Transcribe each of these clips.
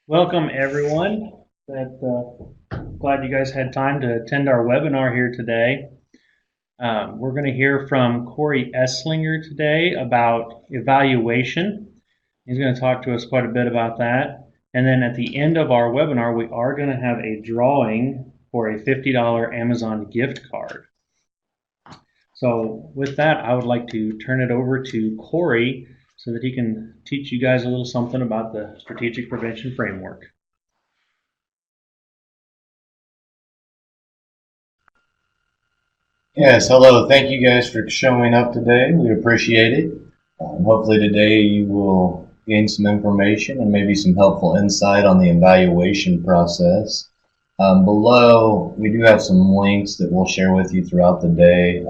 Welcome, everyone. Glad you guys had time to attend our webinar here today. We're going to hear from Cory Eslinger today about evaluation. He's going to talk to us quite a bit about that. And then at the end of our webinar, we are going to have a drawing for a $50 Amazon gift card. So with that, I would like to turn it over to Cory so that he can teach you guys a little something about the strategic prevention framework. Yes, hello. Thank you guys for showing up today. We appreciate it. Hopefully today you will gain some information and maybe some helpful insight on the evaluation process. Below, we do have some links that we'll share with you throughout the day,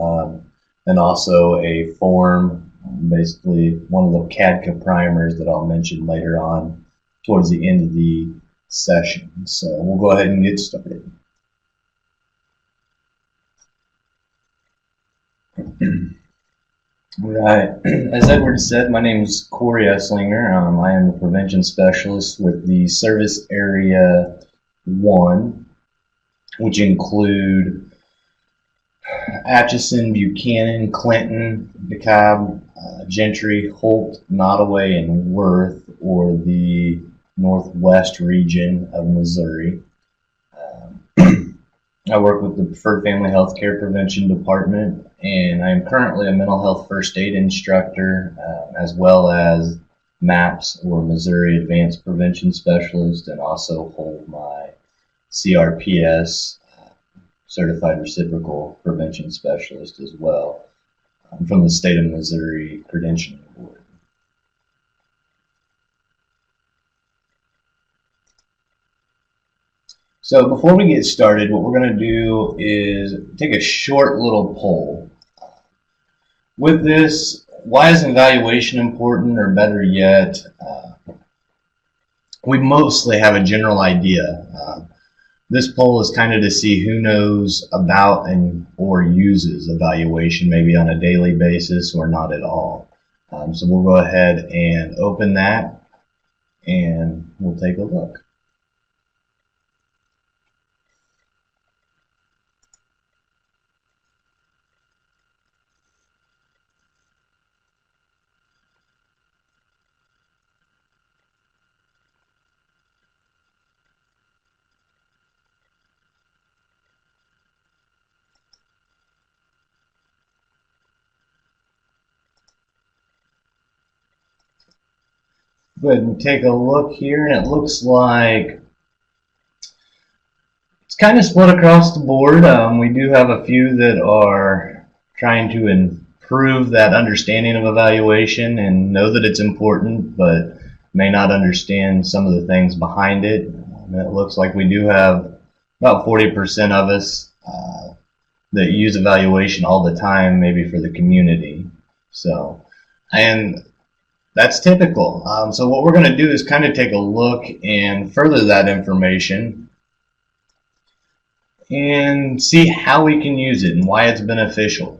and also a form, basically one of the CADCA primers that I'll mention later on towards the end of the session. So we'll go ahead and get started. Right. As Edward said, my name is Cory Eslinger. I am a prevention specialist with the Service Area 1, which include Atchison, Buchanan, Clinton, DeKalb, Gentry, Holt, Nottoway, and Worth, or the Northwest region of Missouri. I work with the Preferred Family Healthcare Prevention Department, and I am currently a mental health first aid instructor, as well as MAPS, or Missouri Advanced Prevention Specialist, and also hold my CRPS, Certified Reciprocal Prevention Specialist, as well, from the State of Missouri Credentialing Board. So before we get started, what we're going to do is take a short little poll. With this, why is evaluation important, or better yet, we mostly have a general idea. This poll is kind of to see who knows about and or uses evaluation, maybe on a daily basis or not at all. So we'll go ahead and open that, and we'll take a look. Go ahead and take a look here, and it looks like it's kind of split across the board. We do have a few that are trying to improve that understanding of evaluation and know that it's important, but may not understand some of the things behind it. And it looks like we do have about 40% of us that use evaluation all the time, maybe for the community. So, and that's typical. So what we're going to do is kind of take a look and further that information and see how we can use it and why it's beneficial.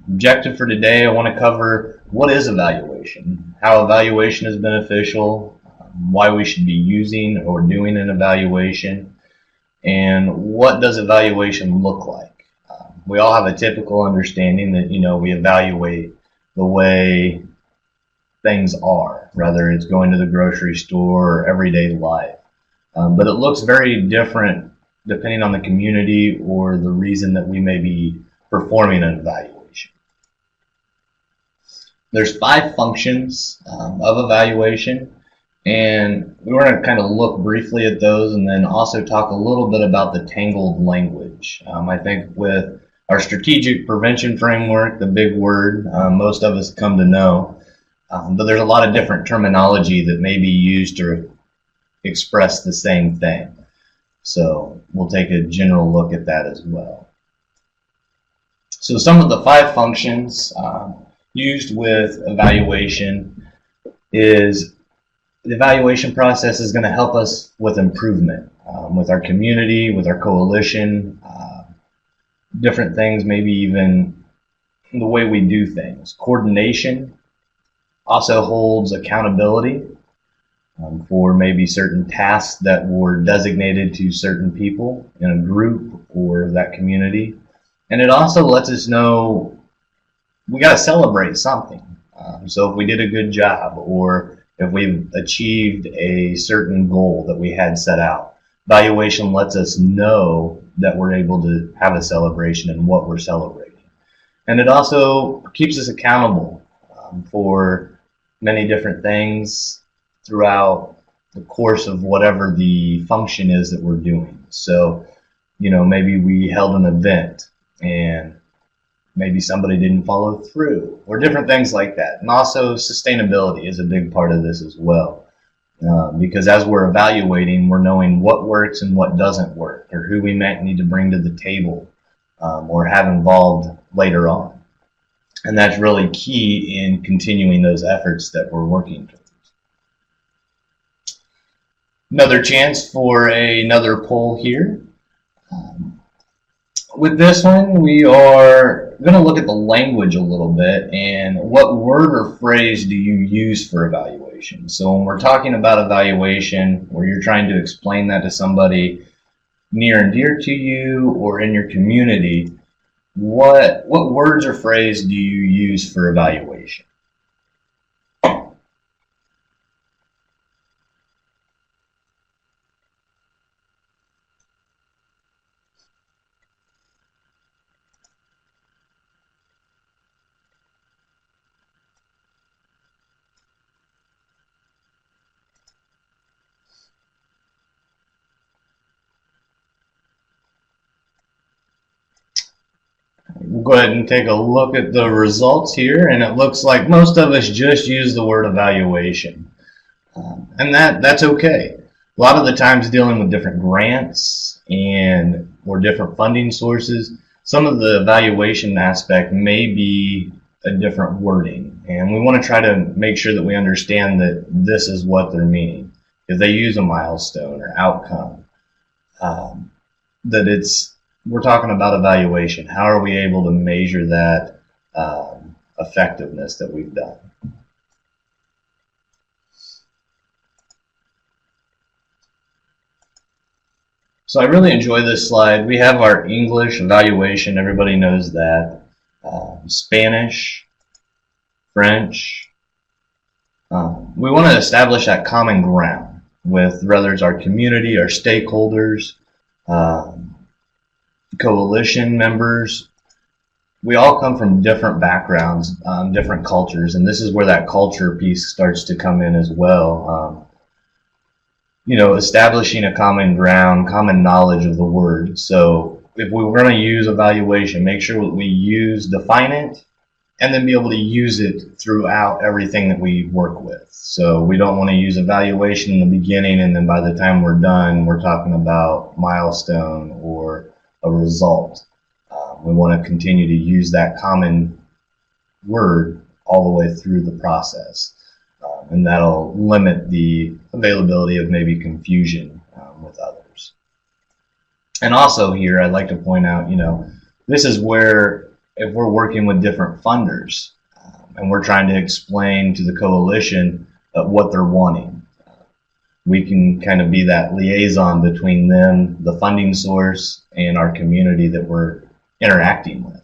Objective for today, I want to cover what is evaluation, how evaluation is beneficial, why we should be using or doing an evaluation, and what does evaluation look like. We all have a typical understanding that, we evaluate the way things are, whether it's going to the grocery store or everyday life. But it looks very different depending on the community or the reason that we may be performing an evaluation. There's 5 functions of evaluation, and we're going to kind of look briefly at those and then also talk a little bit about the tangled language. I think with our strategic prevention framework, the big word most of us come to know, but there's a lot of different terminology that may be used to express the same thing. So we'll take a general look at that as well. So some of the 5 functions used with evaluation is the evaluation process is going to help us with improvement with our community, with our coalition, different things, maybe even the way we do things. Coordination also holds accountability. for maybe certain tasks that were designated to certain people in a group or that community. And it also lets us know we got to celebrate something. So if we did a good job or if we've achieved a certain goal that we had set out, valuation lets us know that we're able to have a celebration and what we're celebrating. And it also keeps us accountable for many different things throughout the course of whatever the function is that we're doing. So, maybe we held an event and maybe somebody didn't follow through, or different things like that. And also sustainability is a big part of this as well. Because as we're evaluating, we're knowing what works and what doesn't work, or who we might need to bring to the table or have involved later on. And that's really key in continuing those efforts that we're working towards. Another chance for another poll here. With this one, we are going to look at the language a little bit and what word or phrase do you use for evaluation. So when we're talking about evaluation, where you're trying to explain that to somebody near and dear to you or in your community, what words or phrase do you use for evaluation? We'll go ahead and take a look at the results here, and it looks like most of us just use the word evaluation. And that's okay. A lot of the times dealing with different grants or different funding sources, some of the evaluation aspect may be a different wording. And we want to try to make sure that we understand that this is what they're meaning. If they use a milestone or outcome, we're talking about evaluation. How are we able to measure that effectiveness that we've done? So I really enjoy this slide. We have our English evaluation. Everybody knows that. Spanish, French. We want to establish that common ground with whether it's our community, our stakeholders, coalition members. We all come from different backgrounds, different cultures, and this is where that culture piece starts to come in as well. Establishing a common ground, common knowledge of the word. So if we were going to use evaluation, make sure that we define it, and then be able to use it throughout everything that we work with. So we don't want to use evaluation in the beginning, and then by the time we're done, we're talking about milestone or a result. We want to continue to use that common word all the way through the process. And that'll limit the availability of maybe confusion with others. And also here, I'd like to point out, this is where if we're working with different funders and we're trying to explain to the coalition what they're wanting, we can kind of be that liaison between them, the funding source, and our community that we're interacting with.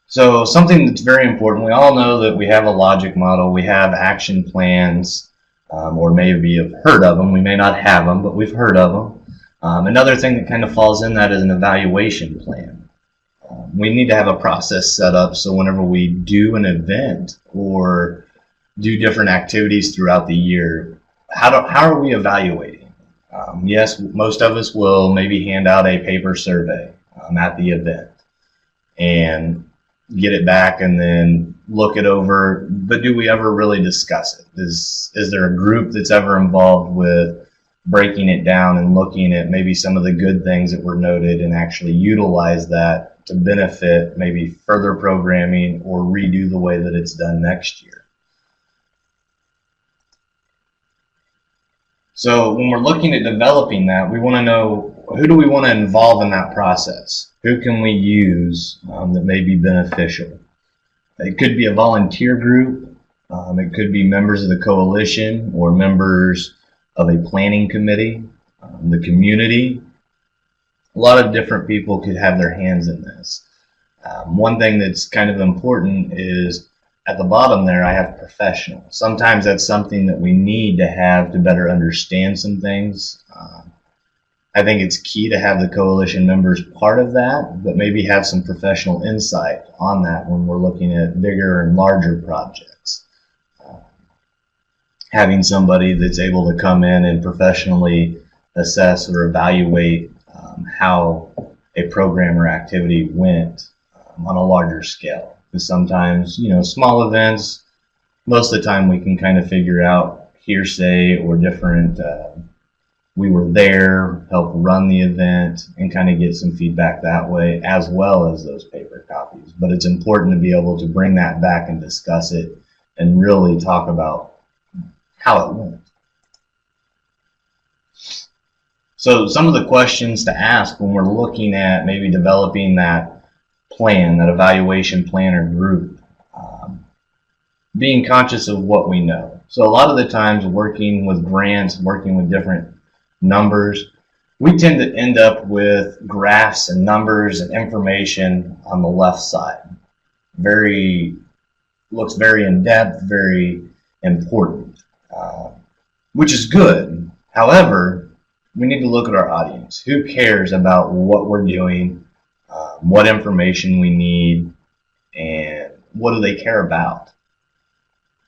So something that's very important, we all know that we have a logic model, we have action plans, or maybe have heard of them. We may not have them, but we've heard of them. Another thing that kind of falls in that is an evaluation plan. We need to have a process set up so whenever we do an event or do different activities throughout the year, how are we evaluating? Yes, most of us will maybe hand out a paper survey at the event and get it back and then look it over, but do we ever really discuss it? Is there a group that's ever involved with breaking it down and looking at maybe some of the good things that were noted and actually utilize that to benefit maybe further programming or redo the way that it's done next year? So when we're looking at developing that, we want to know, who do we want to involve in that process? Who can we use that may be beneficial? It could be a volunteer group. It could be members of the coalition or members of a planning committee, the community. A lot of different people could have their hands in this. One thing that's kind of important is at the bottom there, I have professional. Sometimes that's something that we need to have to better understand some things. I think it's key to have the coalition members part of that, but maybe have some professional insight on that when we're looking at bigger and larger projects. Having somebody that's able to come in and professionally assess or evaluate how a program or activity went on a larger scale. Because sometimes, small events, most of the time we can kind of figure out hearsay or different, we were there, help run the event, and kind of get some feedback that way, as well as those paper copies. But it's important to be able to bring that back and discuss it and really talk about how it went. So some of the questions to ask when we're looking at maybe developing that plan, that evaluation plan or group, being conscious of what we know. So a lot of the times working with grants, working with different numbers, we tend to end up with graphs and numbers and information on the left side. Looks very in-depth, very important, which is good. However, we need to look at our audience. Who cares about what we're doing, what information we need, and what do they care about?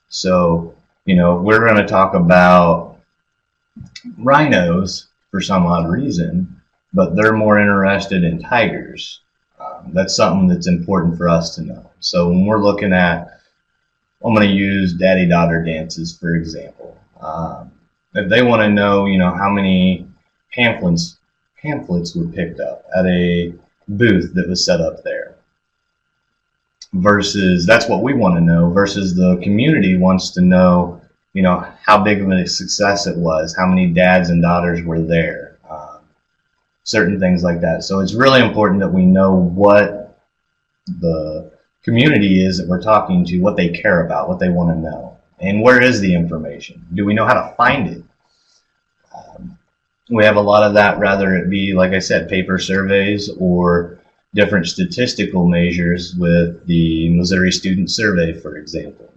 So, we're going to talk about rhinos for some odd reason, but they're more interested in tigers. That's something that's important for us to know. So when we're looking at, I'm going to use daddy-daughter dances, for example. If they want to know, how many pamphlets were picked up at a booth that was set up there, versus that's what we want to know, versus the community wants to know, how big of a success it was, how many dads and daughters were there, certain things like that. So it's really important that we know what the community is that we're talking to, what they care about, what they want to know, and where is the information? Do we know how to find it? We have a lot of that, rather it be, like I said, paper surveys or different statistical measures with the Missouri Student Survey, for example,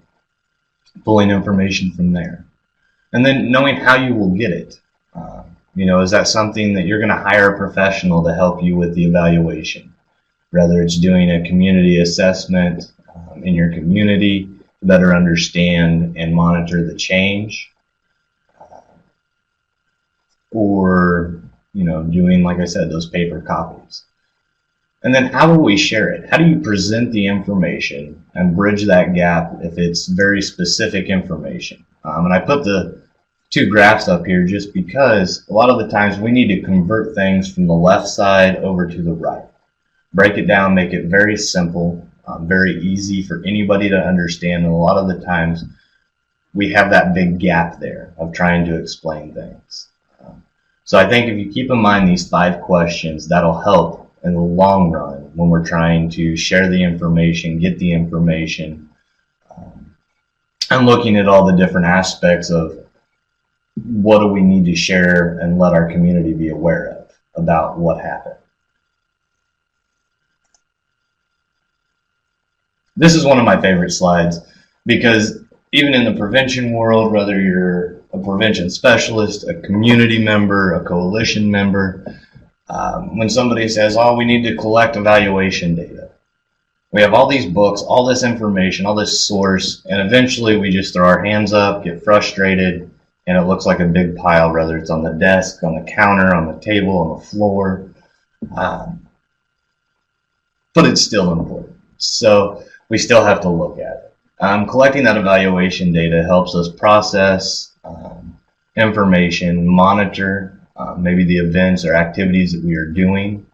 pulling information from there. And then knowing how you will get it. Is that something that you're going to hire a professional to help you with the evaluation? Whether it's doing a community assessment in your community to better understand and monitor the change, or doing, like I said, those paper copies. And then how will we share it? How do you present the information and bridge that gap if it's very specific information? And I put the two graphs up here just because a lot of the times we need to convert things from the left side over to the right. Break it down, make it very simple, very easy for anybody to understand. And a lot of the times we have that big gap there of trying to explain things. So I think if you keep in mind these 5 questions, that'll help in the long run when we're trying to share the information, get the information, and looking at all the different aspects of what do we need to share and let our community be aware of about what happened. This is one of my favorite slides because even in the prevention world, whether you're a prevention specialist, a community member, a coalition member, when somebody says, oh, we need to collect evaluation data. We have all these books, all this information, all this source, and eventually we just throw our hands up, get frustrated, and it looks like a big pile, whether it's on the desk, on the counter, on the table, on the floor. But it's still important. So we still have to look at it. Collecting that evaluation data helps us process information, monitor maybe the events or activities that we are doing,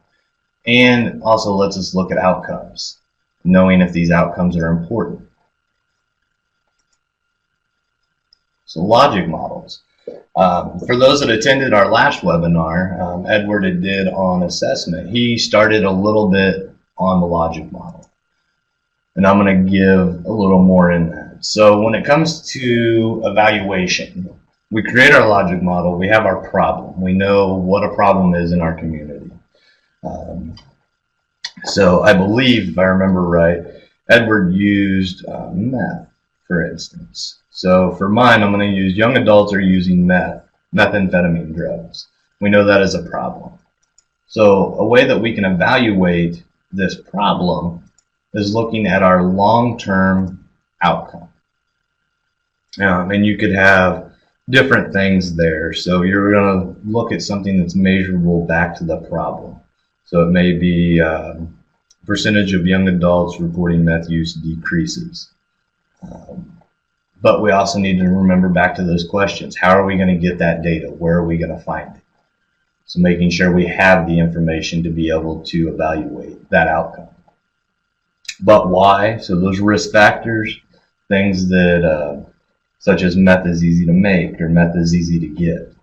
and also lets us look at outcomes, knowing if these outcomes are important. So logic models. For those that attended our last webinar, Edward did on assessment. He started a little bit on the logic model. and I'm going to give a little more in that. So when it comes to evaluation, we create our logic model, we have our problem, we know what a problem is in our community. So I believe, if I remember right, Edward used meth, for instance. So for mine, I'm going to use young adults are using methamphetamine drugs. We know that is a problem. So a way that we can evaluate this problem is looking at our long-term outcome. And you could have different things there. So you're going to look at something that's measurable back to the problem. So it may be percentage of young adults reporting meth use decreases. But we also need to remember back to those questions. How are we going to get that data? Where are we going to find it? So making sure we have the information to be able to evaluate that outcome. But why? So those risk factors, things that such as meth is easy to make or meth is easy to get.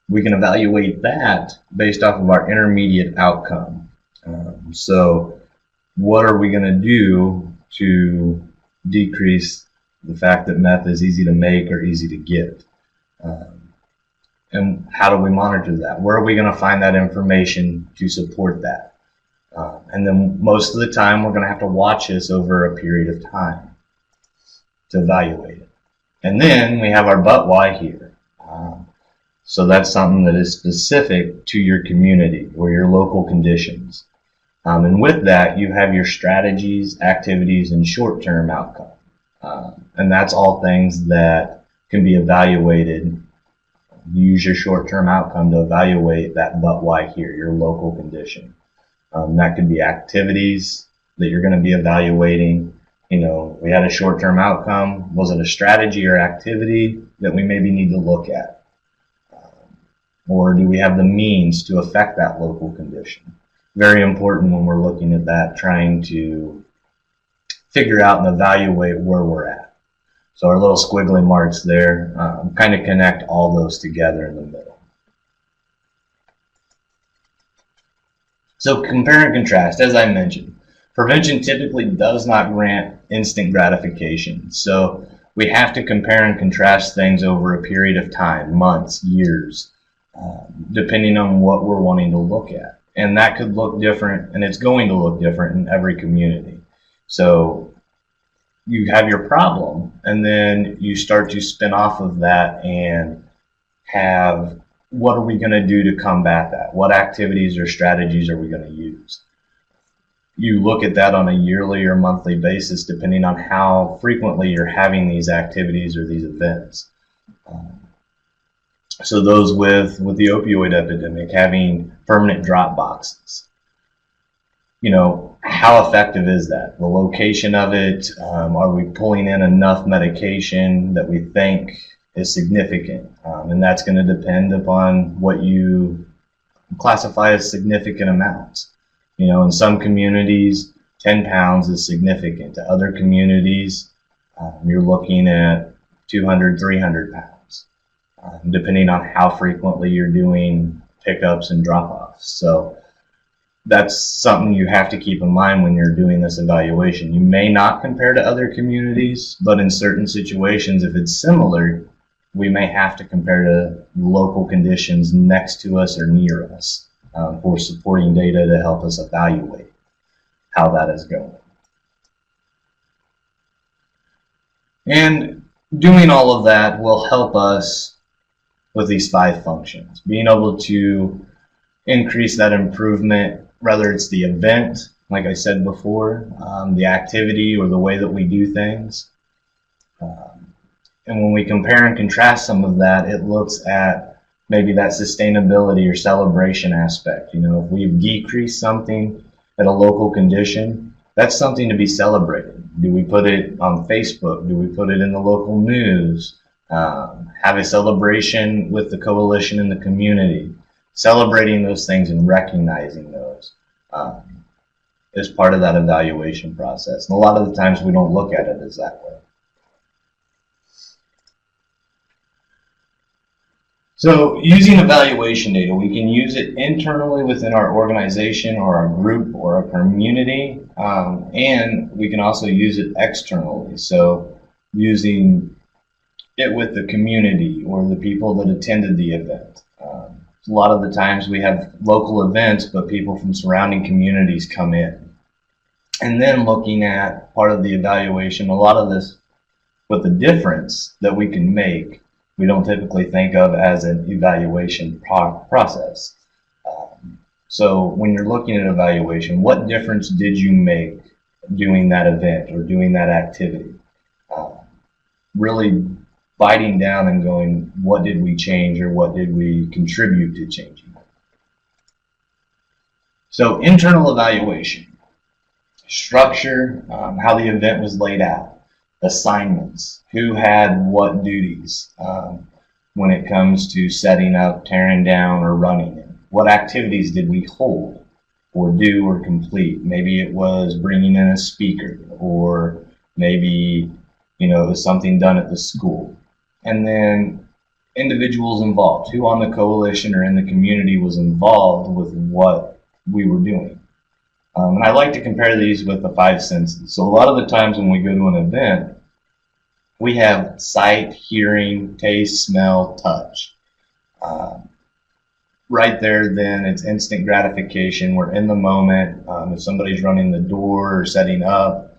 We can evaluate that based off of our intermediate outcome. So what are we going to do to decrease the fact that meth is easy to make or easy to get? And how do we monitor that? Where are we going to find that information to support that? And then most of the time, we're going to have to watch this over a period of time to evaluate it. And then we have our but why here. So that's something that is specific to your community or your local conditions. And with that, you have your strategies, activities, and short-term outcome. And that's all things that can be evaluated. You use your short-term outcome to evaluate that but why here, your local condition. That could be activities that you're going to be evaluating. You know, we had a short-term outcome. Was it a strategy or activity that we maybe need to look at? Or do we have the means to affect that local condition? Very important when we're looking at that, trying to figure out and evaluate where we're at. So our little squiggly marks there kind of connect all those together in the middle. So compare and contrast, as I mentioned, prevention typically does not grant instant gratification. So we have to compare and contrast things over a period of time, months, years, depending on what we're wanting to look at. And that could look different, and it's going to look different in every community. So you have your problem, and then you start to spin off of that and have, what are we going to do to combat that? What activities or strategies are we going to use? You look at that on a yearly or monthly basis, depending on how frequently you're having these activities or these events. So those with the opioid epidemic, having permanent drop boxes. You know, how effective is that? The location of it, are we pulling in enough medication that we think is significant? And that's going to depend upon what you classify as significant amounts. You know, in some communities, 10 pounds is significant. To other communities, you're looking at 200, 300 pounds, depending on how frequently you're doing pickups and drop-offs. So that's something you have to keep in mind when you're doing this evaluation. You may not compare to other communities, but in certain situations, if it's similar, we may have to compare to local conditions next to us or near us for supporting data to help us evaluate how that is going. And doing all of that will help us with these 5 functions. Being able to increase that improvement, whether it's the event, like I said before, the activity or the way that we do things. And when we compare and contrast some of that, it looks at maybe that sustainability or celebration aspect. You know, if we've decreased something at a local condition, that's something to be celebrated. Do we put it on Facebook? Do we put it in the local news? Have a celebration with the coalition in the community? Celebrating those things and recognizing those is part of that evaluation process. And a lot of the times we don't look at it as that way. So using evaluation data, we can use it internally within our organization or our group or our community, and we can also use it externally. So using it with the community or the people that attended the event. A lot of the times we have local events, but people from surrounding communities come in. And then looking at part of the evaluation, a lot of this with the difference that we can make, we don't typically think of as an evaluation process. So when you're looking at evaluation, what difference did you make doing that event or doing that activity? Really biting down and going, what did we change or what did we contribute to changing? So internal evaluation, structure, how the event was laid out, assignments, who had what duties when it comes to setting up, tearing down, or running it. What activities did we hold or do or complete? Maybe it was bringing in a speaker, or maybe it was something done at the school. And then individuals involved, who on the coalition or in the community was involved with what we were doing. And I like to compare these with the five senses. So a lot of the times when we go to an event, we have sight, hearing, taste, smell, touch. Right there, then it's instant gratification. We're in the moment. If somebody's running the door or setting up,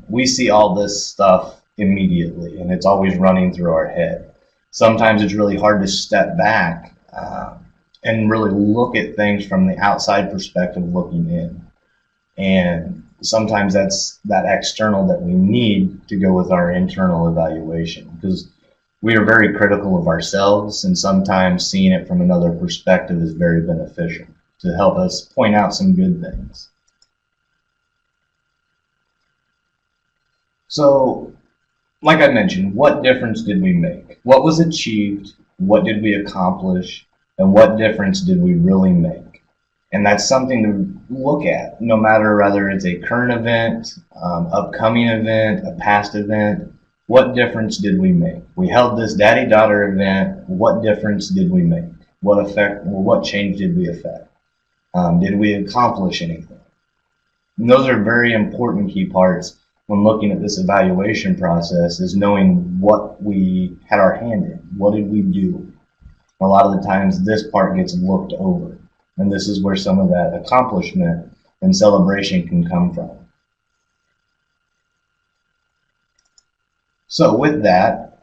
we see all this stuff immediately, and it's always running through our head. Sometimes it's really hard to step back and really look at things from the outside perspective looking in. And sometimes that's that external that we need to go with our internal evaluation, because we are very critical of ourselves, and sometimes seeing it from another perspective is very beneficial to help us point out some good things. So, like I mentioned, what difference did we make? What was achieved? What did we accomplish? And what difference did we really make? And that's something to look at, no matter whether it's a current event, upcoming event, a past event. What difference did we make? We held this daddy-daughter event. What difference did we make? What change did we affect? Did we accomplish anything? And those are very important key parts when looking at this evaluation process, is knowing what we had our hand in. What did we do? A lot of the times this part gets looked over, and this is where some of that accomplishment and celebration can come from. So with that,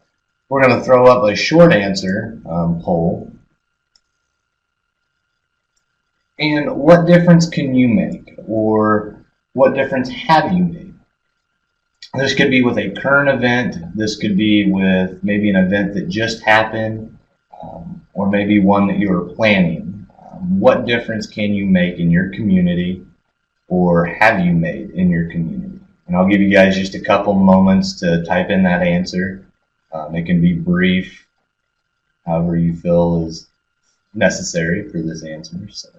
we're going to throw up a short answer poll. And what difference can you make? Or what difference have you made? This could be with a current event. This could be with maybe an event that just happened, or maybe one that you are planning. What difference can you make in your community, or have you made in your community? And I'll give you guys just a couple moments to type in that answer. It can be brief, however you feel is necessary for this answer. So.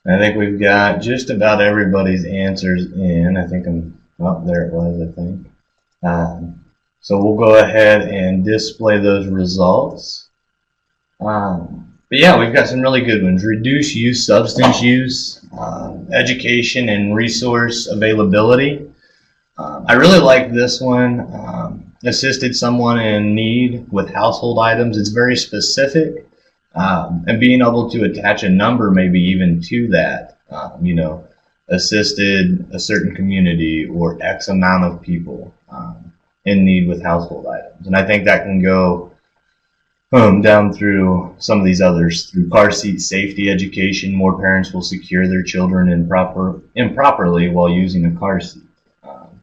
I think we've got just about everybody's answers in. I think there it was, I think. So we'll go ahead and display those results. But yeah, we've got some really good ones. Reduce youth substance use, education and resource availability. I really like this one. Assisted someone in need with household items. It's very specific. And being able to attach a number maybe even to that, assisted a certain community or X amount of people in need with household items. And I think that can go down through some of these others. Through car seat safety education, more parents will secure their children improperly while using a car seat.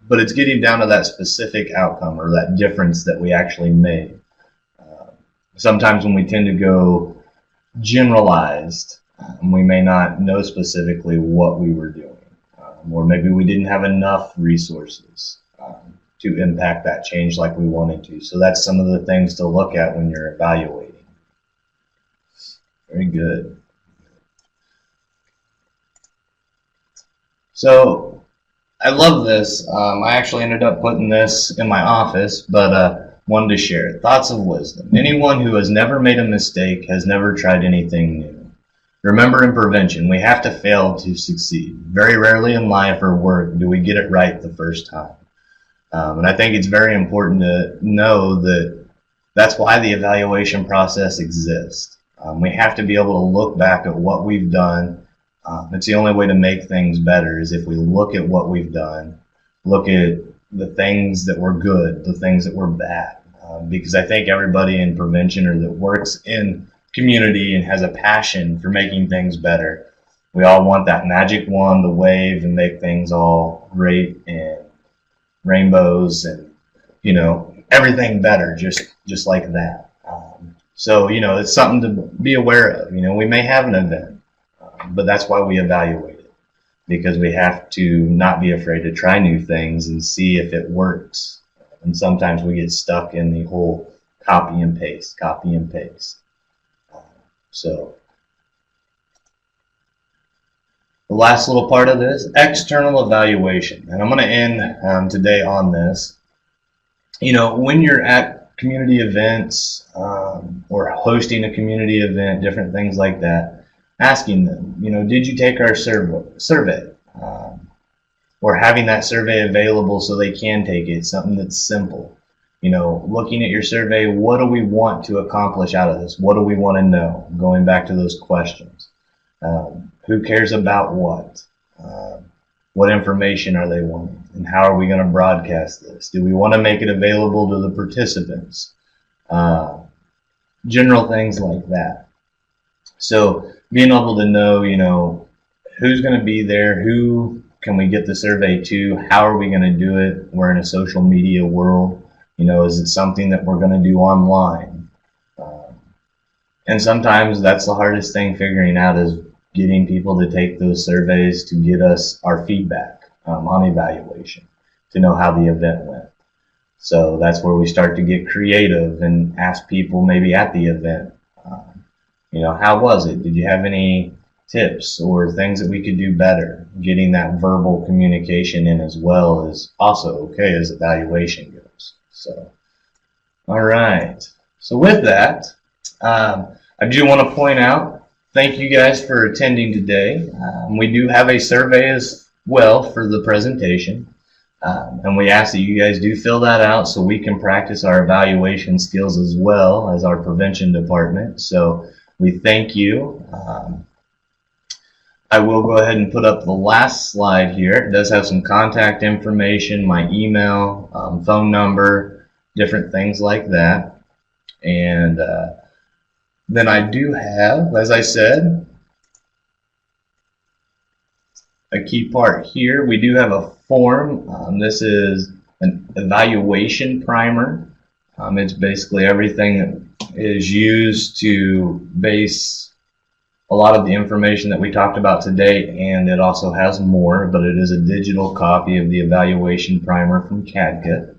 But it's getting down to that specific outcome or that difference that we actually made. Sometimes when we tend to go generalized, we may not know specifically what we were doing, or maybe we didn't have enough resources to impact that change like we wanted to. So that's some of the things to look at when you're evaluating. Very good. So I love this. I actually ended up putting this in my office, but wanted to share it. Thoughts of wisdom. Anyone who has never made a mistake has never tried anything new. Remember, in prevention, we have to fail to succeed. Very rarely in life or work do we get it right the first time. And I think it's very important to know that that's why the evaluation process exists. We have to be able to look back at what we've done. It's the only way to make things better is if we look at what we've done, look at the things that were good, the things that were bad. Because I think everybody in prevention or that works in community and has a passion for making things better, we all want that magic wand to wave and make things all great and rainbows and everything better just like that. So it's something to be aware of. We may have an event, but that's why we evaluate it, because we have to not be afraid to try new things and see if it works. And sometimes we get stuck in the whole copy and paste. So the last little part of this, external evaluation. And I'm going to end today on this. When you're at community events or hosting a community event, different things like that, asking them, did you take our survey? Or having that survey available so they can take it, something that's simple. Looking at your survey, what do we want to accomplish out of this? What do we want to know? Going back to those questions. Who cares about what? What information are they wanting? And how are we going to broadcast this? Do we want to make it available to the participants? General things like that. So being able to know, who's going to be there, who can we get the survey to, how are we going to do it? We're in a social media world. Is it something that we're going to do online? And sometimes that's the hardest thing figuring out, is getting people to take those surveys to get us our feedback on evaluation, to know how the event went. So that's where we start to get creative and ask people maybe at the event, how was it? Did you have any tips or things that we could do better? Getting that verbal communication in as well is also okay as evaluation goes. So, all right. So with that, I do want to point out, thank you guys for attending today. We do have a survey as well for the presentation. And we ask that you guys do fill that out so we can practice our evaluation skills as well as our prevention department. So we thank you. I will go ahead and put up the last slide here. It does have some contact information, my email, phone number, different things like that. And then I do have, as I said, a key part here. We do have a form. This is an evaluation primer. It's basically everything that is used to base a lot of the information that we talked about today, and it also has more, but it is a digital copy of the evaluation primer from CADCA.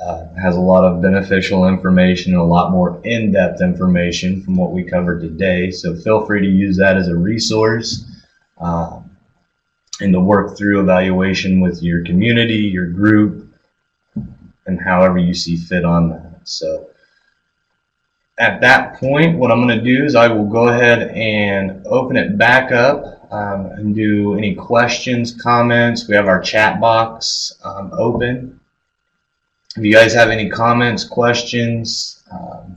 It has a lot of beneficial information and a lot more in-depth information from what we covered today, so feel free to use that as a resource and to work through evaluation with your community, your group, and however you see fit on that. So at that point, what I'm going to do is I will go ahead and open it back up and do any questions, comments. We have our chat box open. If you guys have any comments, questions,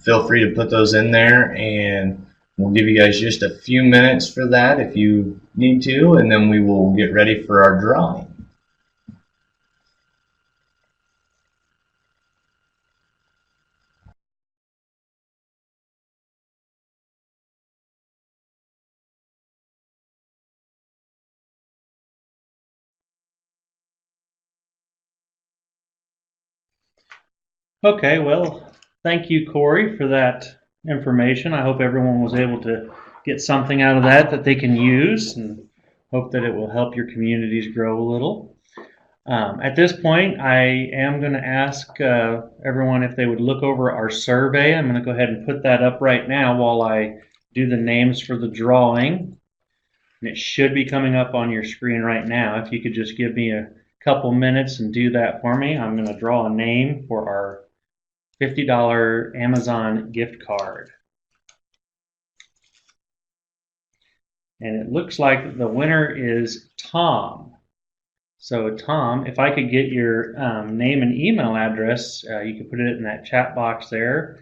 feel free to put those in there, and we'll give you guys just a few minutes for that if you need to, and then we will get ready for our drawing. Okay, well, thank you, Cory, for that information. I hope everyone was able to get something out of that they can use, and hope that it will help your communities grow a little. At this point, I am going to ask everyone if they would look over our survey. I'm going to go ahead and put that up right now while I do the names for the drawing. And it should be coming up on your screen right now. If you could just give me a couple minutes and do that for me, I'm going to draw a name for our $50 Amazon gift card. And it looks like the winner is Tom. So, Tom, if I could get your name and email address, you can put it in that chat box there.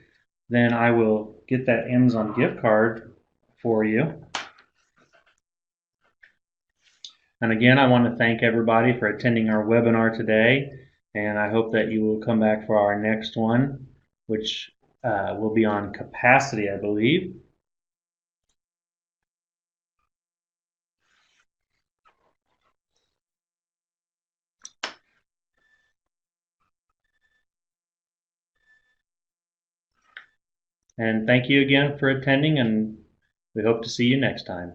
Then I will get that Amazon gift card for you. And again, I want to thank everybody for attending our webinar today. And I hope that you will come back for our next one, which will be on capacity, I believe. And thank you again for attending, and we hope to see you next time.